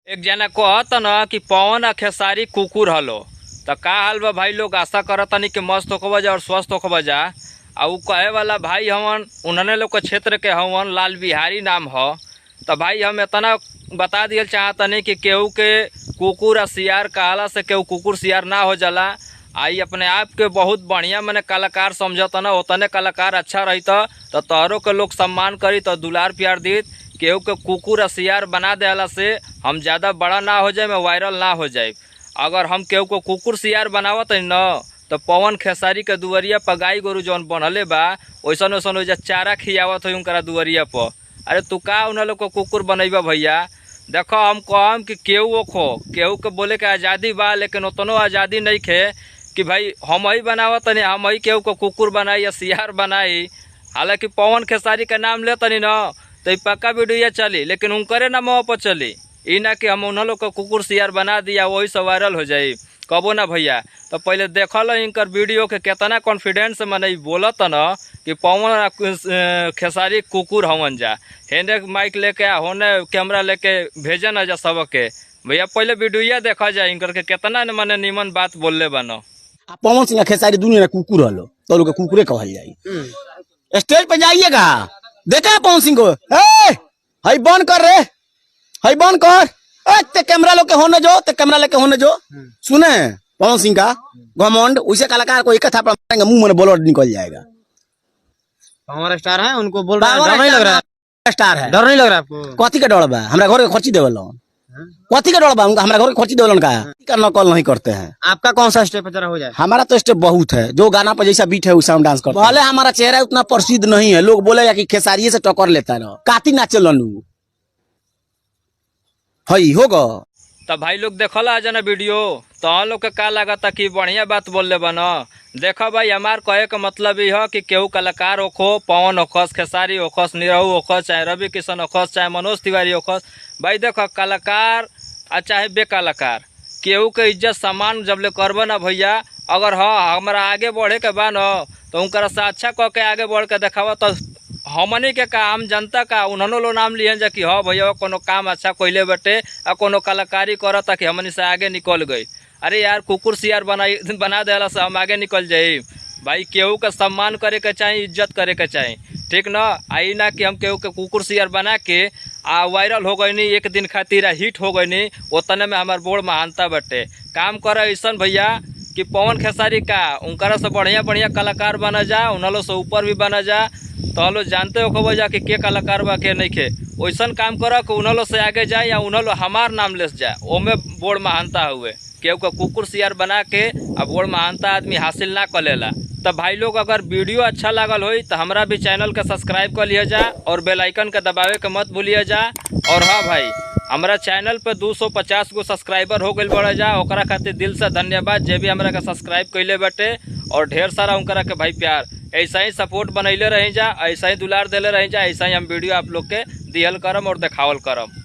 एक जना कहत न कि पवन आ खेसारी कुकुर हलो तो का हाल बा भाई लोग। आशा करतनी कि मस्त होखबा जा और स्वस्थ होखबा जा। आ उ कहे वाला भाई हवन उन्होंने लोग के क्षेत्र के हवन लाल बिहारी नाम ह। तो भाई हम इतना बता दिया चाहतनी कि केहू के कुकुर आ सियार कहला से केहू कुकुर सियार ना हो जाला। आई अपने आप के बहुत बढ़िया मने कलाकार समझत न, उतने कलाकार अच्छा रही तो तोहरों के लोग सम्मान करी तो दुलार प्यार दी। केहू के कुकुर आ सियार बना देला से हम ज़्यादा बड़ा ना हो जाए, वायरल ना हो जाए। अगर हम केहू को कुकुर सियार बनावत है न तो पवन खेसारी के दुवरिया पर गाय गोरु जौन बनले बा वैसन वैसन वैसा चारा खियावत हो उनकरा दुवरिया पर। अरे तू का उन लोग को कुकुर बनैबा भैया। देखो हम कहम कि केहू ओखो केहू के बोले के आज़ादी बा, लेकिन उतनो आज़ादी नहीं खे कि भाई हम ही बनावत नहीं, हम ही केहू को कुकुर बनाई या सियार बनाई। हालांकि पवन खेसारी का नाम लेतनी न तो पक्का वीडियो चली, लेकिन उनकरे नाम पर चली। ई ना कि हम उन लोग को कुकुर सियार बना दिया वही से वायरल हो जाए, कबो ना भैया। तो पहले देखल इनकर वीडियो के कितना कॉन्फिडेंस मने बोलत न कि पवन खेसारी कुकुर हवन जा। हेने माइक लेके होने कैमरा लेके भेजे न जा सबके। भैया पहले वीडियो देखा जाए इनकर के कितना मने निमन बात बोलले बनो। पवन सिंह खेसारी दुनिया में कुकुर हलो तो लोग कुकुरे कहल जाई। स्टेज पे जाइएगा देखा पवन सिंह को, हई बंद कर रे, हई बंद कर, ते कैमरा लोग के होने जो, ते कैमरा लेके होने जो। सुने पवन सिंह का घमंड, उसे कलाकार को एक कथा पर मारेंगे मुंह में ब्लड निकल जाएगा। हमारा स्टार है, उनको बोल रहे हैं, डर नहीं लग रहा है? स्टार है, डर नहीं लग रहा आपको? कथी का डर बा? हमरा घर के खर्ची देवल, कथी का डर बा? हमरा घर के खर्ची देवलन का नकल नहीं करते हैं। आपका कौन सा स्टेप जरा हो जाए? हमारा तो स्टेप बहुत है, जो गाना पर जैसा बीट है उसे हम डांस करते हैं। भले हमारा चेहरा उतना प्रसिद्ध नहीं है, लोग बोलेगा कि खेसारी से टक्कर लेता है, काती नाचे लनू हई होगा। तो भाई लोग देखल आ जाना वीडियो तो हम लोग के का लागता कि बढ़िया बात बोलले बन। देखो भाई हमार कहे का मतलब ये है कि केहू कलाकार होखो, पवन होखस, खेसारी होखस, निरहू होखस, चाहे रवि किशन होखस, चाहे मनोज तिवारी होखस। भाई देखो कलाकार आ चाहे बेकलाकार केहू के इज्जत सम्मान जब ले करब ना भैया। अगर हाँ हमारा आगे बढ़े के बा न तो उनकरा से अच्छा कह के आगे बढ़ के देखावा तो हमनी के का आम जनता का उन्होंने लो नाम लिहन जा कि हाँ भैया कोनो काम अच्छा कैले बटे आ कोनो कलाकारी करता कि हमनी से आगे निकल गई। अरे यार कुकुर सियार बना देला से हम आगे निकल जाई। भाई केहू का सम्मान करे के चाहिए, इज्जत करे के चाहिए, ठीक न। आई ना कि हम केहू के कुकुर सियार बना के आ वायरल हो गई नहीं, एक दिन खातिर हिट हो गई नहीं, उतने में हमार बोर्ड महानता बटे। काम कर ऐसा भैया कि पवन खेसारी का उनकरा से बढ़िया बढ़िया कलाकार बना जा, उन्होंने से ऊपर भी बना जा। तो हम लोग जानते हो खबर जा कि के कलाकार बा के नहीं खे, वैसा काम करो कि उन्होंने से आगे जाए या उन्होंने हमार नाम ले जाए, ओमे बोर्ड महानता हुए। केहू का कुकुर सियार बना के अब बोर्ड महानता आदमी हासिल ना कर लेला। तो भाई लोग अगर वीडियो अच्छा लागल हो तो हमारा भी चैनल के सब्सक्राइब कर लिया जा और बेल आइकन के दबावे के मत भूलिए जा। और हाँ भाई हमारा चैनल पे 250 गो सब्सक्राइबर हो गए बढ़ जा, ओकरा खातिर दिल से धन्यवाद जे भी हमारा के सब्सक्राइब कैले बटे। और ढेर सारा उनकरा के भाई प्यार ऐसा ही सपोर्ट बनैले रही जा, ऐसा ही दुलार देले रही जा, ऐसा ही हम वीडियो आप लोग के दियल करम और देखावल करम।